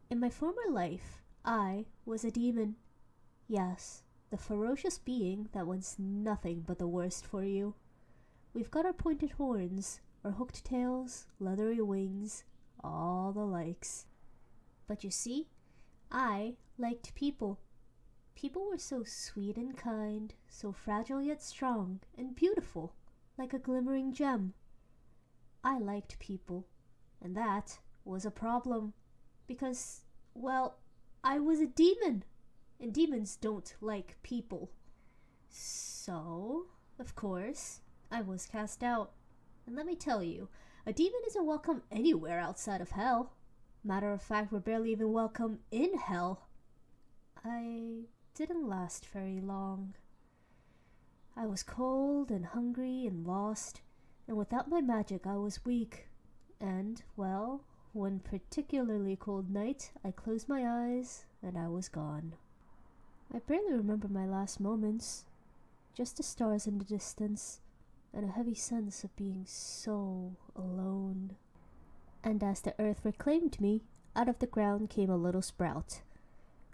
In my former life, I was a demon. Yes, the ferocious being that wants nothing but the worst for you. We've got our pointed horns, our hooked tails, leathery wings, all the likes. But you see, I liked people. People were so sweet and kind, so fragile yet strong and beautiful, like a glimmering gem. I liked people, and that was a problem, because, well, I was a demon, and demons don't like people. So, of course, I was cast out. And let me tell you, a demon isn't welcome anywhere outside of hell. Matter of fact, we're barely even welcome in hell. I didn't last very long. I was cold and hungry and lost, and without my magic I was weak. And, well, one particularly cold night, I closed my eyes and I was gone. I barely remember my last moments, just the stars in the distance, and a heavy sense of being so alone. And as the earth reclaimed me, out of the ground came a little sprout.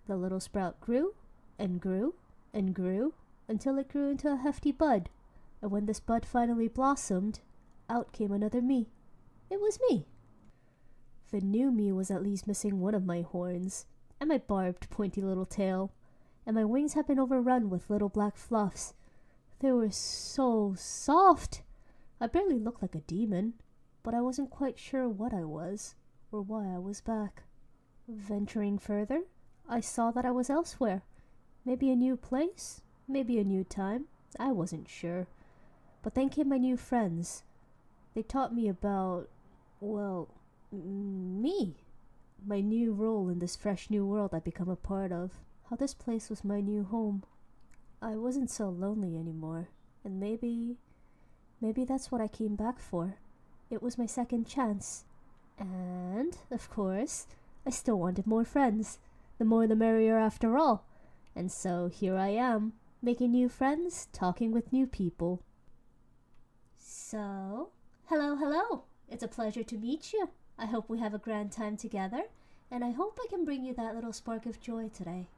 The little sprout grew, and grew, and grew, until it grew into a hefty bud. And when this bud finally blossomed, out came another me. It was me. The new me was at least missing one of my horns, and my barbed, pointy little tail, and my wings had been overrun with little black fluffs. They were so soft. I barely looked like a demon, but I wasn't quite sure what I was, or why I was back. Venturing further, I saw that I was elsewhere. Maybe a new place, maybe a new time, I wasn't sure. But then came my new friends. They taught me about, well, me. My new role in this fresh new world I'd become a part of. How this place was my new home. I wasn't so lonely anymore, and maybe that's what I came back for. It was my second chance. And, of course, I still wanted more friends. The more the merrier after all. And so here I am, making new friends, talking with new people. So, hello. It's a pleasure to meet you. I hope we have a grand time together, and I hope I can bring you that little spark of joy today.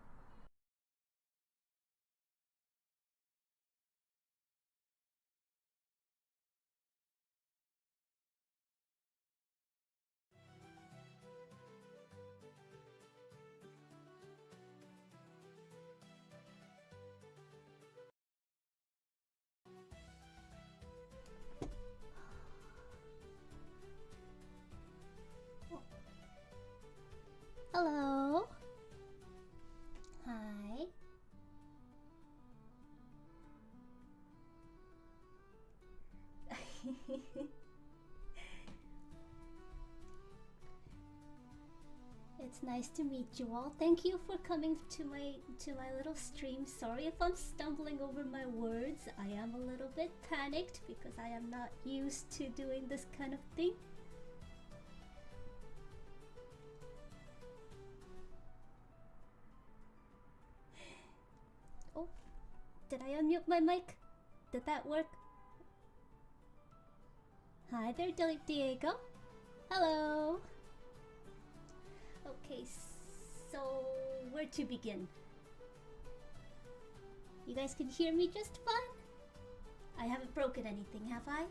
Hello. Hi. It's nice to meet you all. Thank you for coming to my little stream. Sorry if I'm stumbling over my words. I am a little bit panicked because I am not used to doing this kind of thing. Oh, did I unmute my mic? Did that work? Hi there, Diego. Hello. Okay, so where to begin? You guys can hear me just fine? I haven't broken anything, have I?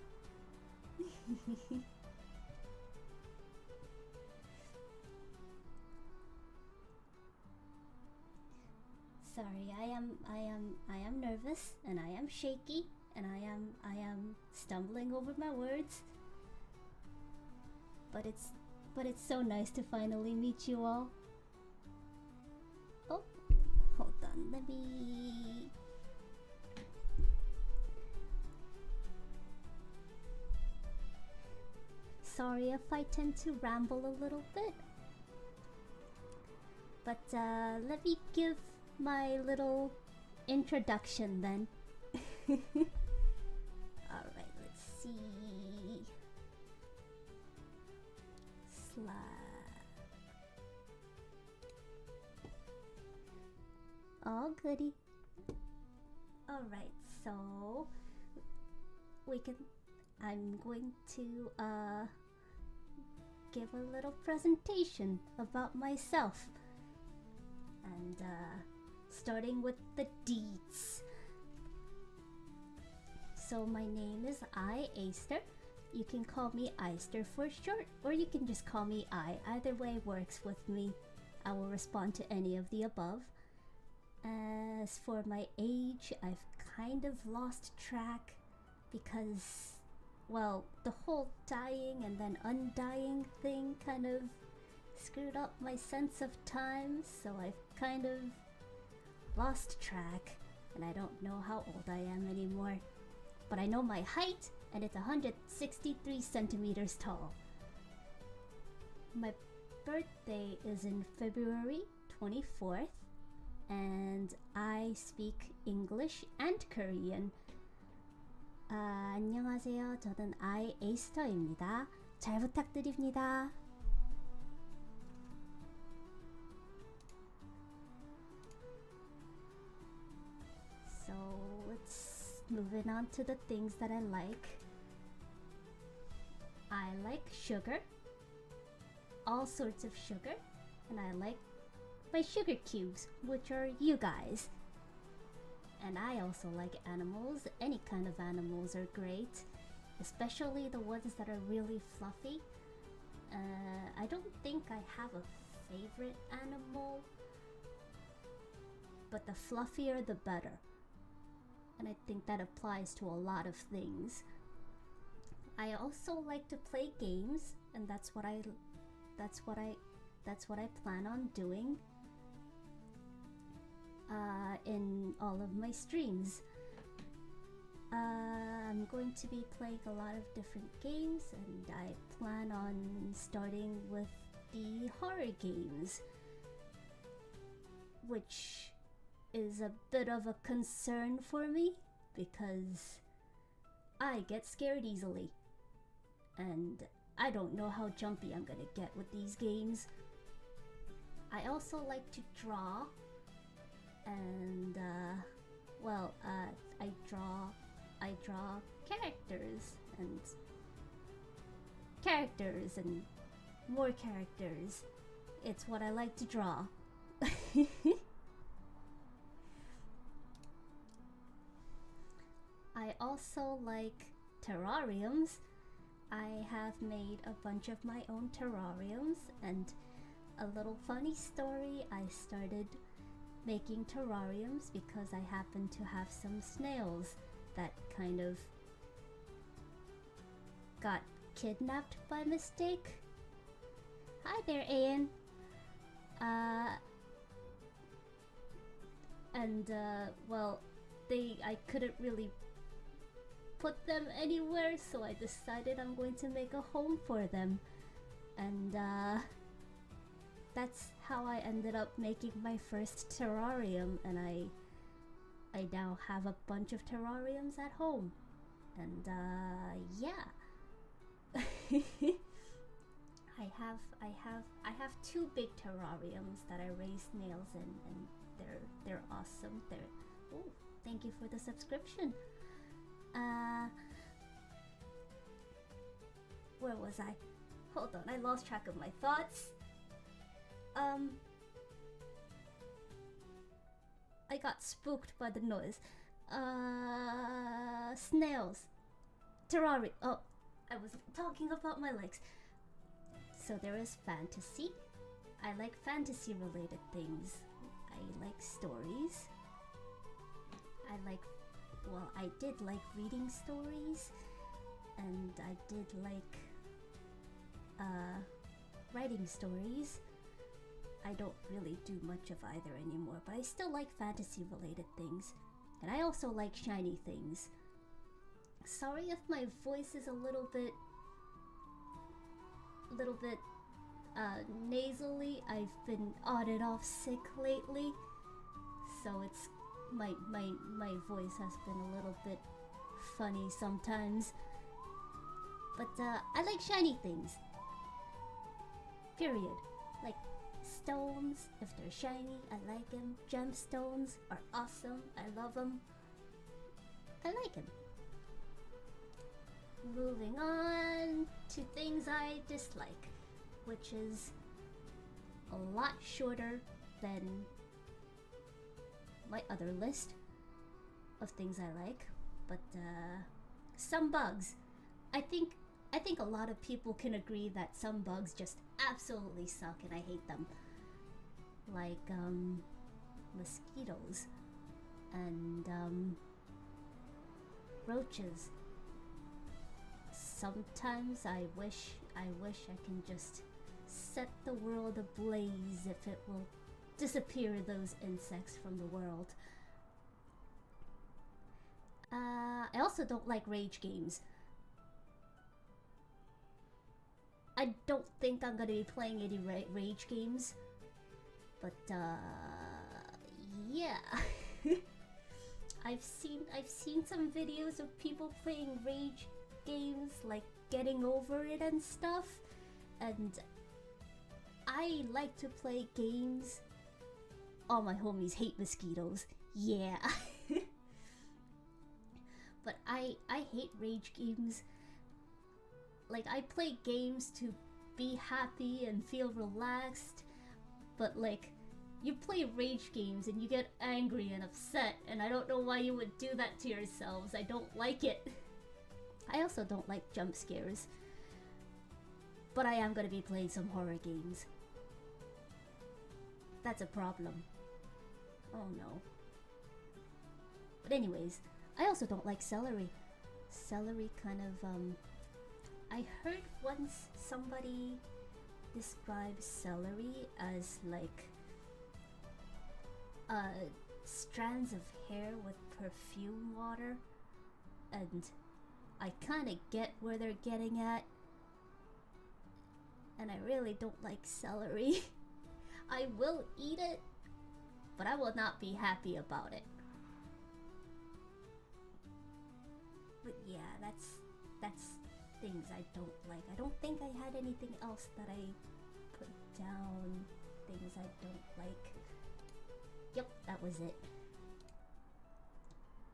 Sorry, I am nervous and I am shaky and I am stumbling over my words. But it's so nice to finally meet you all. Oh, hold on, let me... Sorry if I tend to ramble a little bit. But let me give my little introduction then. Alright, let's see. Oh, goody. Alright, so I'm going to give a little presentation about myself. And starting with the deeds. So my name is Aister. You can call me Aister for short, or you can just call me I. Either way works with me. I will respond to any of the above. As for my age, I've kind of lost track because, well, the whole dying and then undying thing kind of screwed up my sense of time, so I've kind of lost track, and I don't know how old I am anymore. But I know my height, and it's 163 centimeters tall. My birthday is in February 24th, and I speak English and Korean. 안녕하세요. 저는 Aister입니다. 잘 부탁드립니다. So let's moving on to the things that I like. I like sugar, all sorts of sugar, and I like my sugar cubes, which are you guys. And I also like animals. Any kind of animals are great, especially the ones that are really fluffy. I don't think I have a favorite animal, but the fluffier the better. And I think that applies to a lot of things. I also like to play games, and that's what I plan on doing in all of my streams. I'm going to be playing a lot of different games, and I plan on starting with the horror games, which is a bit of a concern for me because I get scared easily, and I don't know how jumpy I'm gonna get with these games. I also like to draw, and I draw characters and more characters. It's what I like to draw. I also like terrariums. I have made a bunch of my own terrariums, and a little funny story, I started making terrariums because I happen to have some snails that kind of got kidnapped by mistake. Hi there, Ian. I couldn't really put them anywhere, so I decided I'm going to make a home for them, and that's how I ended up making my first terrarium, and I now have a bunch of terrariums at home, and yeah. I have two big terrariums that I raise snails in, and they're awesome. Thank you for the subscription. Where was I? Hold on, I lost track of my thoughts. I got spooked by the noise. Snails. Terrarium. Oh, I was talking about my legs. So there is fantasy. I like fantasy related things. I like stories. I did like reading stories, and I did like writing stories. I don't really do much of either anymore, but I still like fantasy related things, and I also like shiny things. Sorry if my voice is a little bit nasally. I've been on and off sick lately, so it's my voice has been a little bit funny sometimes. But I like shiny things. Period. Like stones, if they're shiny, I like them. Gemstones are awesome. I love them. I like them. Moving on to things I dislike. which is a lot shorter than my other list of things I like, but some bugs. I think a lot of people can agree that some bugs just absolutely suck and I hate them. Like mosquitoes and roaches. Sometimes I wish I can just set the world ablaze if it will disappear those insects from the world. I also don't like rage games. I don't think I'm gonna be playing any rage games, but yeah. I've seen some videos of people playing rage games, like getting over it and stuff, and I like to play games. All my homies hate mosquitoes. Yeah. But I hate rage games. Like, I play games to be happy and feel relaxed, but like, you play rage games and you get angry and upset, and I don't know why you would do that to yourselves. I don't like it. I also don't like jump scares, but I am gonna be playing some horror games. That's a problem. Oh no. But anyways, I also don't like celery. Celery kind of, I heard once somebody describe celery as like strands of hair with perfume water, and I kind of get where they're getting at, and I really don't like celery. I will eat it, but I will not be happy about it. But yeah, that's things I don't like. I don't think I had anything else that I put down. Things I don't like. Yep, that was it.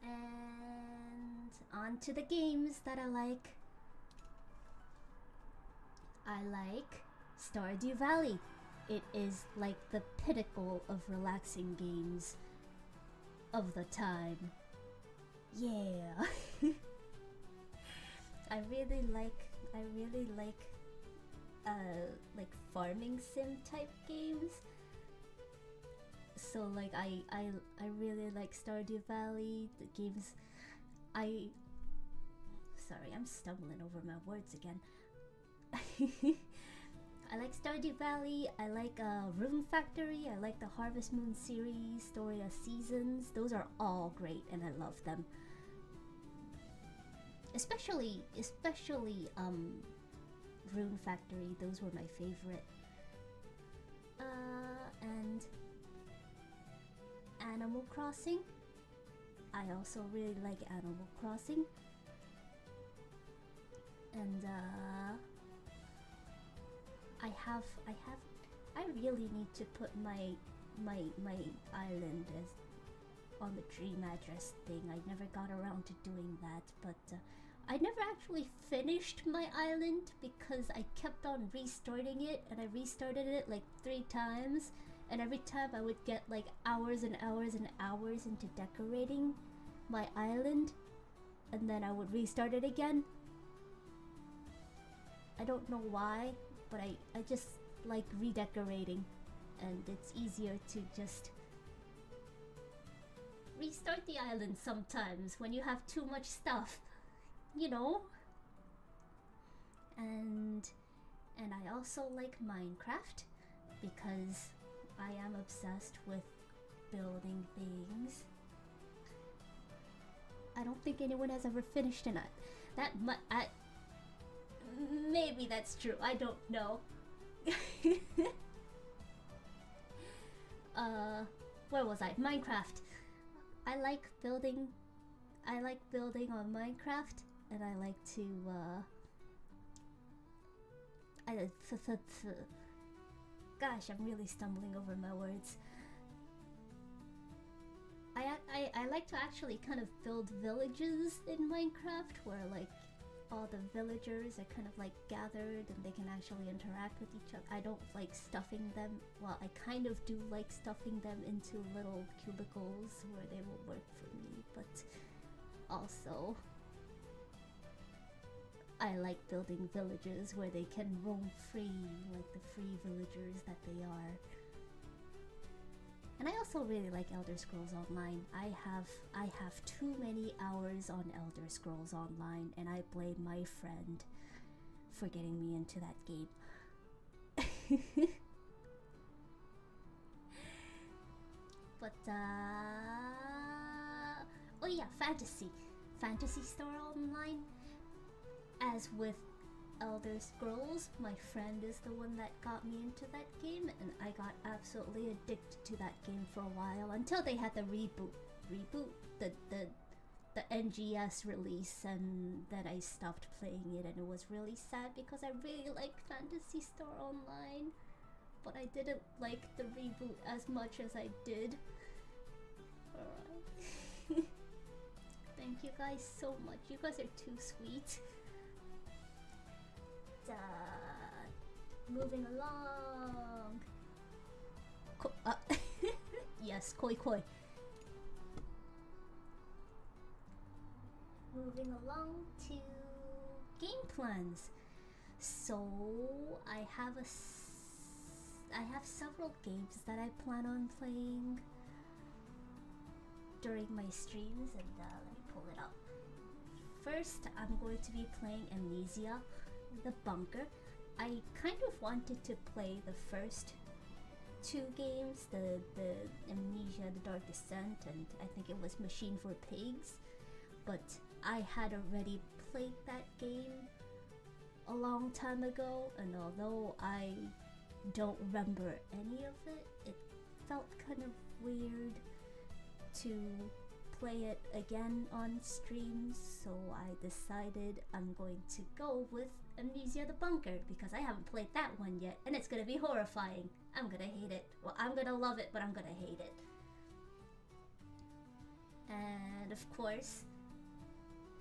And on to the games that I like. I like Stardew Valley. It is like the pinnacle of relaxing games of the time. Yeah. I really like farming sim type games. So like I really like Stardew Valley. The games sorry, I'm stumbling over my words again. I like Stardew Valley, I like Rune Factory, I like the Harvest Moon series, Story of Seasons. Those are all great and I love them. Especially Rune Factory, those were my favorite. And Animal Crossing. I also really like Animal Crossing. And I really need to put my island as on the dream address thing. I never got around to doing that, but I never actually finished my island because I kept on restarting it, and I restarted it like 3 times, and every time I would get like hours and hours and hours into decorating my island, and then I would restart it again. I don't know why, but I just like redecorating, and it's easier to just restart the island sometimes when you have too much stuff, you know? And I also like Minecraft because I am obsessed with building things. I don't think anyone has ever finished in it. Maybe that's true. I don't know. Where was I? Minecraft. I like building on Minecraft, and I like to gosh, I'm really stumbling over my words. I like to actually kind of build villages in Minecraft where like all the villagers are kind of like gathered and they can actually interact with each other. I don't like stuffing them. Well, I kind of do like stuffing them into little cubicles where they will work for me, but also I like building villages where they can roam free, like the free villagers that they are. And I also really like Elder Scrolls Online. I have too many hours on Elder Scrolls Online, and I blame my friend for getting me into that game. But oh yeah, Fantasy Star Online. As with Elder Scrolls, my friend is the one that got me into that game, and I got absolutely addicted to that game for a while until they had the reboot, the NGS release, and then I stopped playing it, and it was really sad because I really liked Fantasy Star Online, but I didn't like the reboot as much as I did. Alright. Thank you guys so much. You guys are too sweet. Moving along. Yes, koi koi. Moving along to game plans. So I have several games that I plan on playing during my streams, and let me pull it up. First, I'm going to be playing Amnesia the Bunker. I kind of wanted to play the first two games, the Amnesia, the Dark Descent, and I think it was Machine for Pigs, but I had already played that game a long time ago, and although I don't remember any of it, it felt kind of weird to play it again on streams, so I decided I'm going to go with Amnesia the Bunker because I haven't played that one yet, and it's gonna be horrifying. I'm gonna hate it. Well, I'm gonna love it, but I'm gonna hate it. And of course,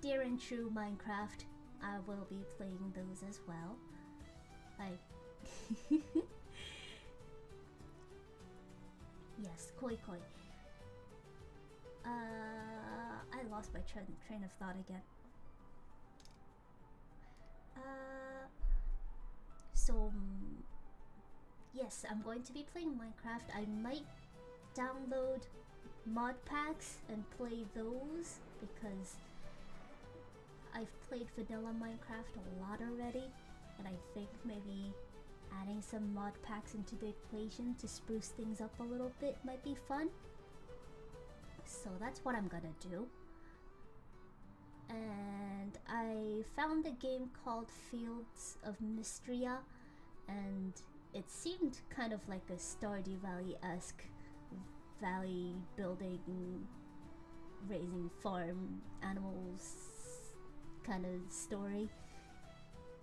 dear and true Minecraft, I will be playing those as well. Yes, koi koi. I lost my train of thought again. Yes, I'm going to be playing Minecraft. I might download mod packs and play those because I've played vanilla Minecraft a lot already, and I think maybe adding some mod packs into the equation to spruce things up a little bit might be fun. So that's what I'm gonna do. And I found a game called Fields of Mystria, and it seemed kind of like a Stardew Valley-esque valley building, raising farm animals kind of story.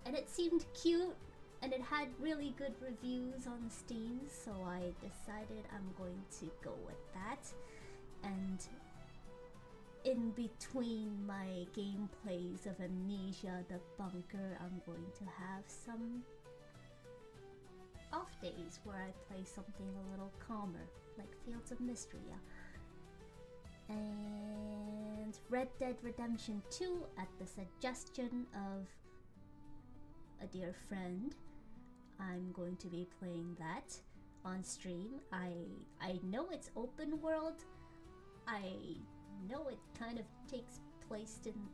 And it seemed cute, and it had really good reviews on Steam, so I decided I'm going to go with that. And in between my gameplays of Amnesia the Bunker, I'm going to have some off days where I play something a little calmer, like Fields of Mystria. And Red Dead Redemption 2, at the suggestion of a dear friend, I'm going to be playing that on stream. I know it's open world. I know it kind of takes place in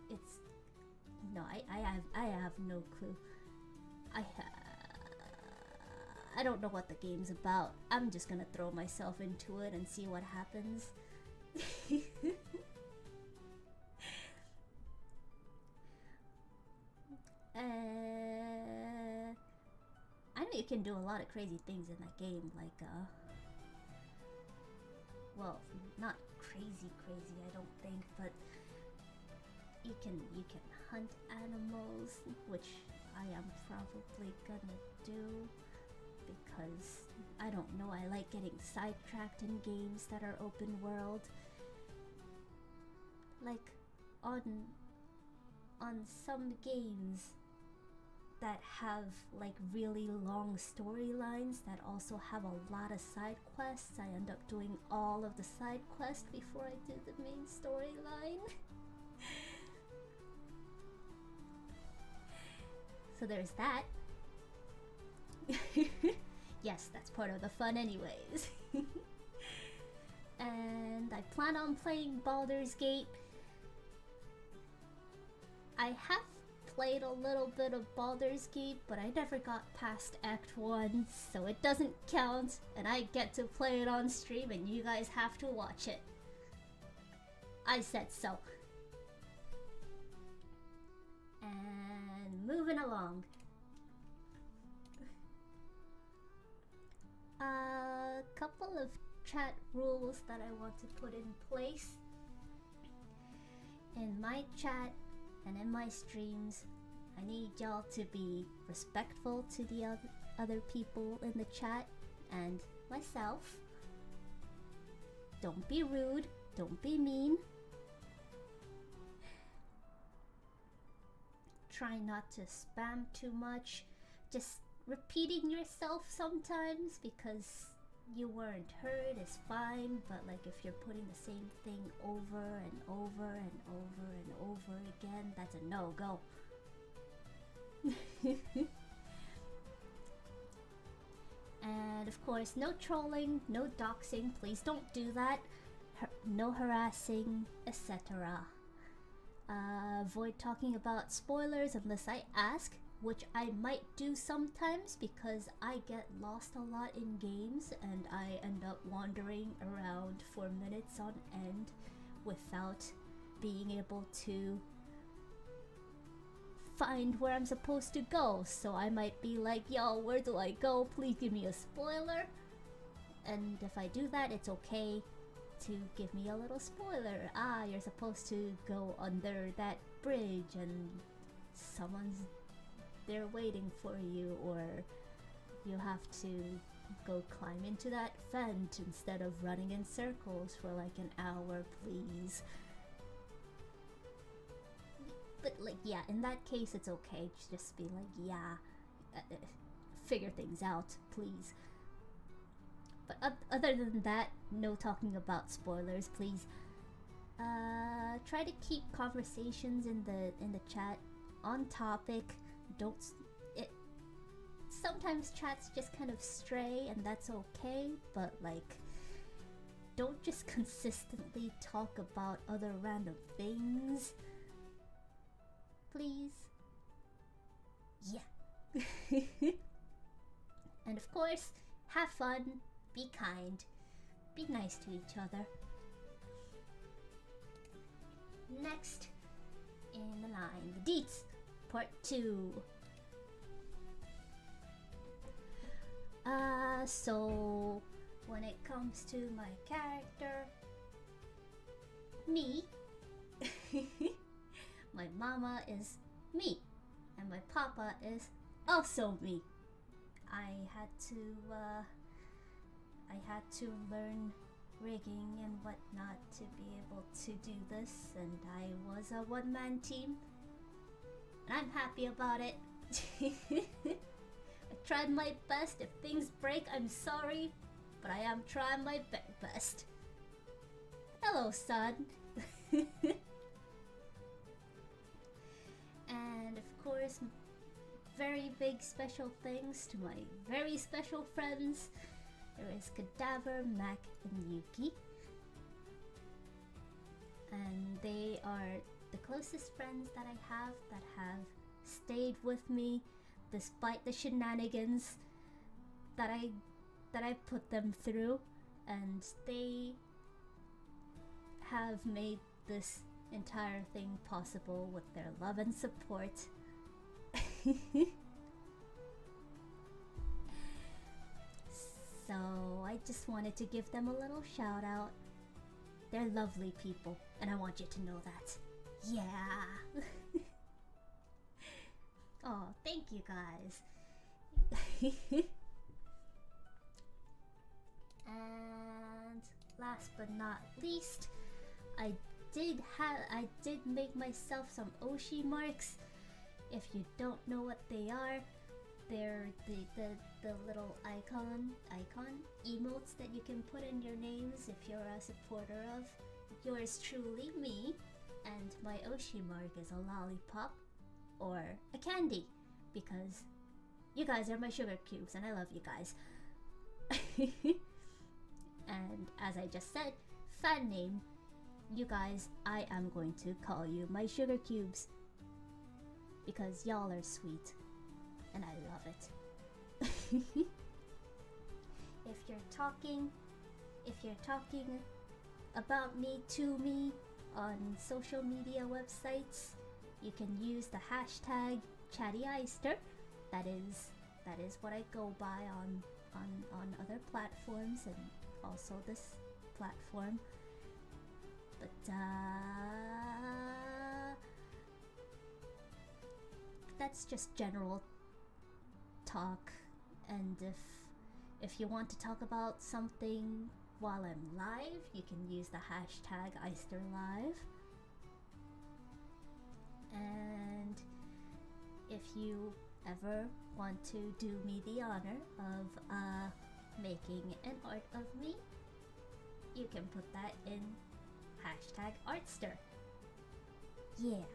it's no, I have no clue. I don't know what the game's about. I'm just gonna throw myself into it and see what happens. I know you can do a lot of crazy things in that game, like well, not crazy, I don't think, but you can hunt animals, which I am probably gonna do because I don't know, I like getting sidetracked in games that are open world. Like on on some games that have like really long storylines that also have a lot of side quests, I end up doing all of the side quests before I do the main storyline. So there's that. Yes, that's part of the fun anyways. And I plan on playing Baldur's Gate. I have played a little bit of Baldur's Gate, but I never got past Act 1, so it doesn't count, and I get to play it on stream and you guys have to watch it. I said so. And moving along. A couple of chat rules that I want to put in place. In my chat and in my streams, I need y'all to be respectful to the other people in the chat and myself. Don't be rude, don't be mean. Try not to spam too much. Just repeating yourself sometimes because you weren't heard is fine, but like if you're putting the same thing over and over and over and over again, that's a no-go. And of course, no trolling, no doxing, please don't do that. No harassing, etc. Avoid talking about spoilers unless I ask, which I might do sometimes because I get lost a lot in games and I end up wandering around for minutes on end without being able to find where I'm supposed to go. So I might be like, yo, where do I go? Please give me a spoiler. And if I do that, it's okay to give me a little spoiler. Ah, you're supposed to go under that bridge and someone's there waiting for you, or you have to go climb into that vent instead of running in circles for like an hour, please. But like, yeah, in that case it's okay. Just be like, yeah, figure things out, please. But other than that, no talking about spoilers, please. Try to keep conversations in the chat on topic. Don't sometimes chats just kind of stray, and that's okay, but like, don't just consistently talk about other random things, please. Yeah. And of course, have fun, be kind, be nice to each other. Next in the line, the deets, part 2. So when it comes to my character, me, my mama is me, and my papa is also me. I had to learn rigging and whatnot to be able to do this, and I was a one-man team, and I'm happy about it. I tried my best. If things break, I'm sorry, but I am trying my best. Hello, son. And of course, very big special thanks to my very special friends. There is Cadaver, Mac, and Yuki. And they are the closest friends that I have stayed with me despite the shenanigans that I put them through, and they have made this entire thing possible with their love and support. So I just wanted to give them a little shout out. They're lovely people, and I want you to know that. Yeah. Oh, thank you guys. And last but not least, I did make myself some Oshi marks. If you don't know what they are, they're the little icon emotes that you can put in your names if you're a supporter of yours truly, me. And my Oshi mark is a lollipop or a candy, because you guys are my sugar cubes and I love you guys. And as I just said, fan name, you guys, I am going to call you my sugar cubes, because y'all are sweet and I love it. If you're talking about me to me on social media websites, you can use the hashtag #ChattyAister. That is what I go by on other platforms and also this platform. But that's just general talk. And if you want to talk about something while I'm live, you can use the hashtag #AisterLive. And if you ever want to do me the honor of making an art of me, you can put that in hashtag Aister. Yeah.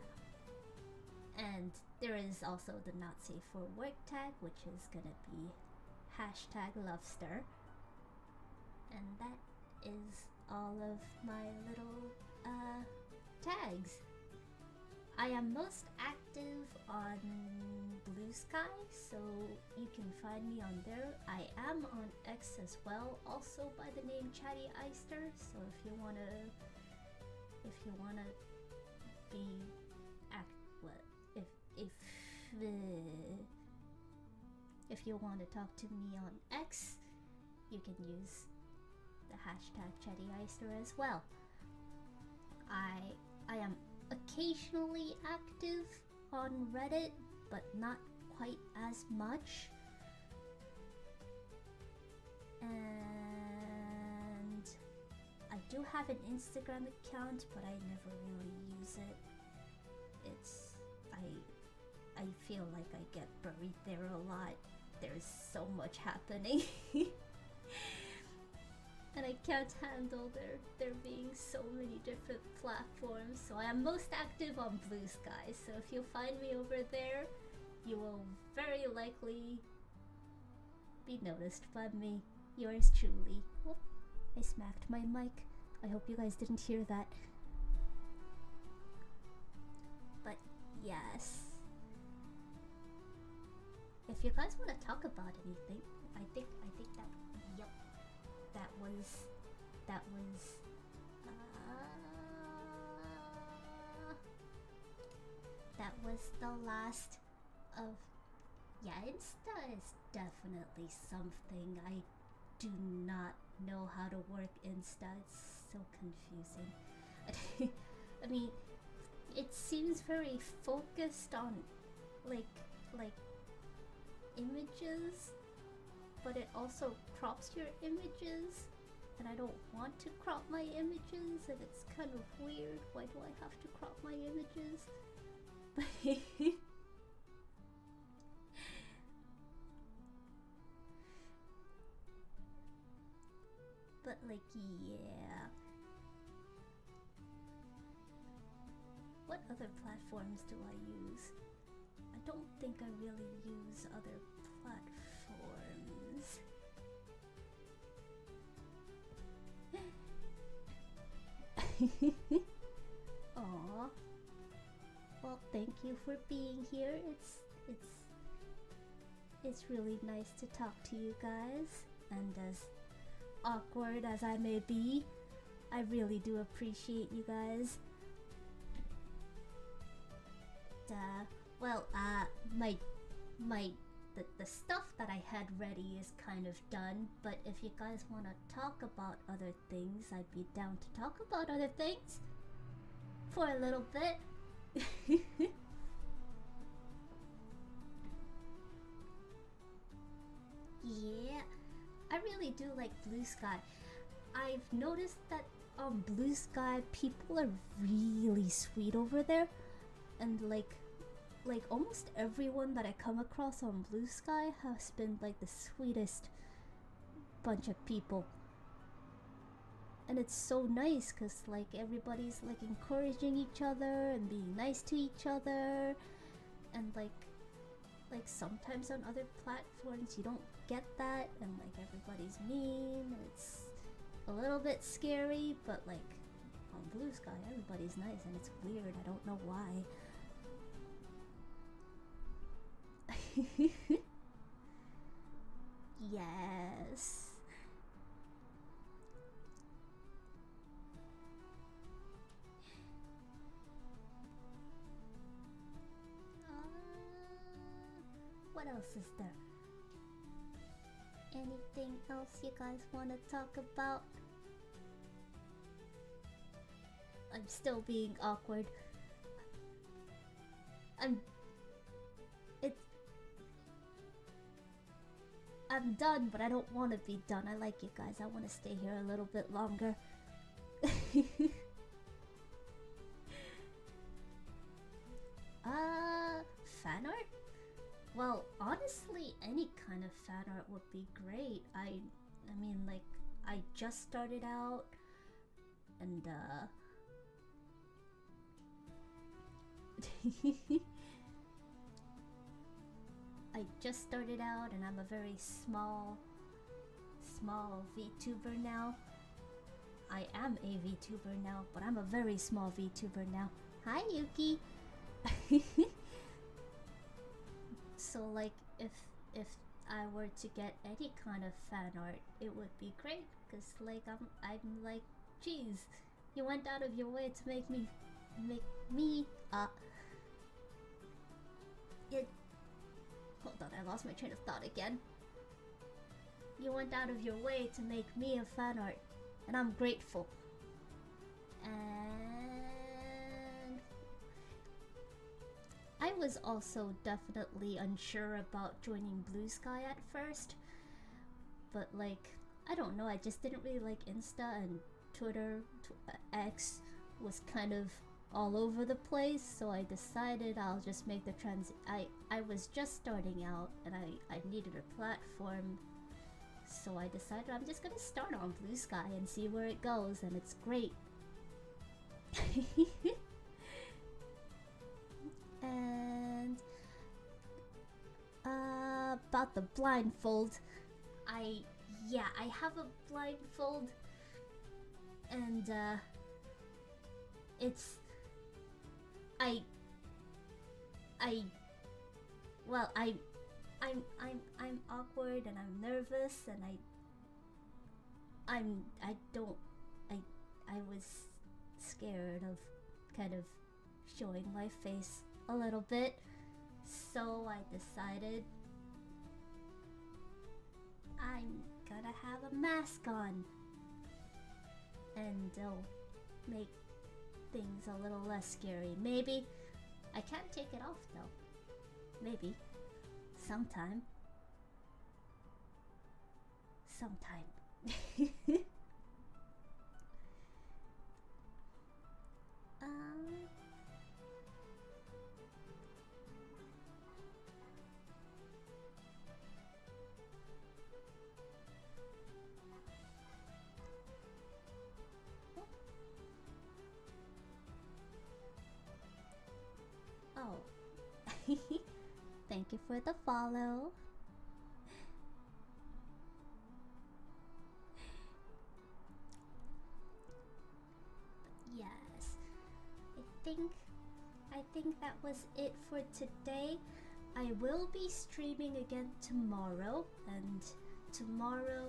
And there is also the not safe for work tag, which is gonna be hashtag Lovester. And that is all of my little tags. I am most active on Blue Sky, so you can find me on there. I am on X as well, also by the name #ChattyAister. So if you wanna be if you want to talk to me on X, you can use the hashtag #ChattyAister as well. I am occasionally active on Reddit, but not quite as much. And I do have an Instagram account, but I never really use it. I feel like I get buried there a lot. There's so much happening. And I can't handle there being so many different platforms. So I am most active on Blue Sky. So if you find me over there, you will very likely be noticed by me. Yours truly. Oh, I smacked my mic. I hope you guys didn't hear that. But yes. If you guys want to talk about anything, I think that, yep, that was the last of, yeah, Insta is definitely something. I do not know how to work Insta. It's so confusing. I mean, it seems very focused on like images, but it also crops your images, and I don't want to crop my images, and it's kind of weird. Why do I have to crop my images? But like, yeah. What other platforms do I use? I don't think I really use other platforms. Aw. Well, thank you for being here. It's really nice to talk to you guys, and as awkward as I may be, I really do appreciate you guys. Well, the stuff that I had ready is kind of done, but if you guys want to talk about other things, I'd be down to talk about other things for a little bit. Yeah, I really do like Blue Sky. I've noticed that Blue Sky, people are really sweet over there, and like almost everyone that I come across on Blue Sky has been like the sweetest bunch of people. And it's so nice because like everybody's like encouraging each other and being nice to each other, and like sometimes on other platforms you don't get that, and like everybody's mean, and it's a little bit scary. But like on Blue Sky everybody's nice, and it's weird, I don't know why. Yes. What else is there? Anything else you guys want to talk about? I'm still being awkward. I'm done, but I don't want to be done. I like you guys. I want to stay here a little bit longer. Fan art? Well, honestly, any kind of fan art would be great. I mean, like, I just started out, and I just started out, and I'm a very small VTuber now. I am a VTuber now, but I'm a very small VTuber now. Hi, Yuki. So like if I were to get any kind of fan art, it would be great, because like I'm like, geez, you went out of your way to make me hold on, I lost my train of thought again. You went out of your way to make me a fan art, and I'm grateful. And I was also definitely unsure about joining Blue Sky at first, but like, I don't know, I just didn't really like Insta, and Twitter, X was kind of all over the place, so I decided I'll just make the I was just starting out, and I needed a platform, so I decided I'm just gonna start on Blue Sky and see where it goes, and it's great. And about the blindfold, I have a blindfold, and it's I'm awkward, and I'm nervous, and I was scared of kind of showing my face a little bit, so I decided I'm gonna have a mask on, and it'll make things a little less scary. Maybe. I can't take it off though. Maybe. Sometime. Oh. Thank you for the follow. Yes. I think that was it for today. I will be streaming again tomorrow, and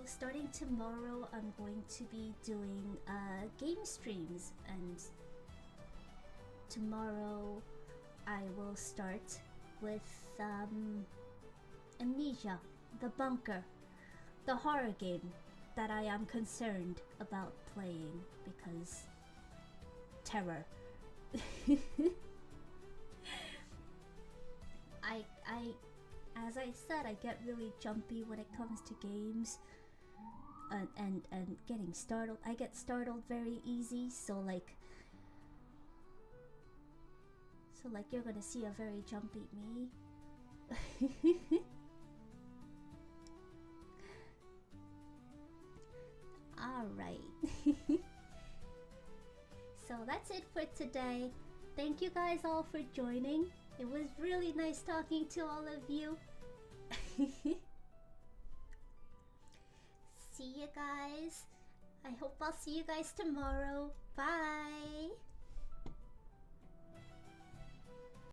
starting tomorrow, I'm going to be doing game streams, and tomorrow I will start with Amnesia, the bunker, the horror game that I am concerned about playing because terror. As I said, I get really jumpy when it comes to games. and getting startled. I get startled very easy, so like you're gonna see a very jumpy me. Alright. So that's it for today. Thank you guys all for joining. It was really nice talking to all of you. See you guys. I hope I'll see you guys tomorrow. Bye.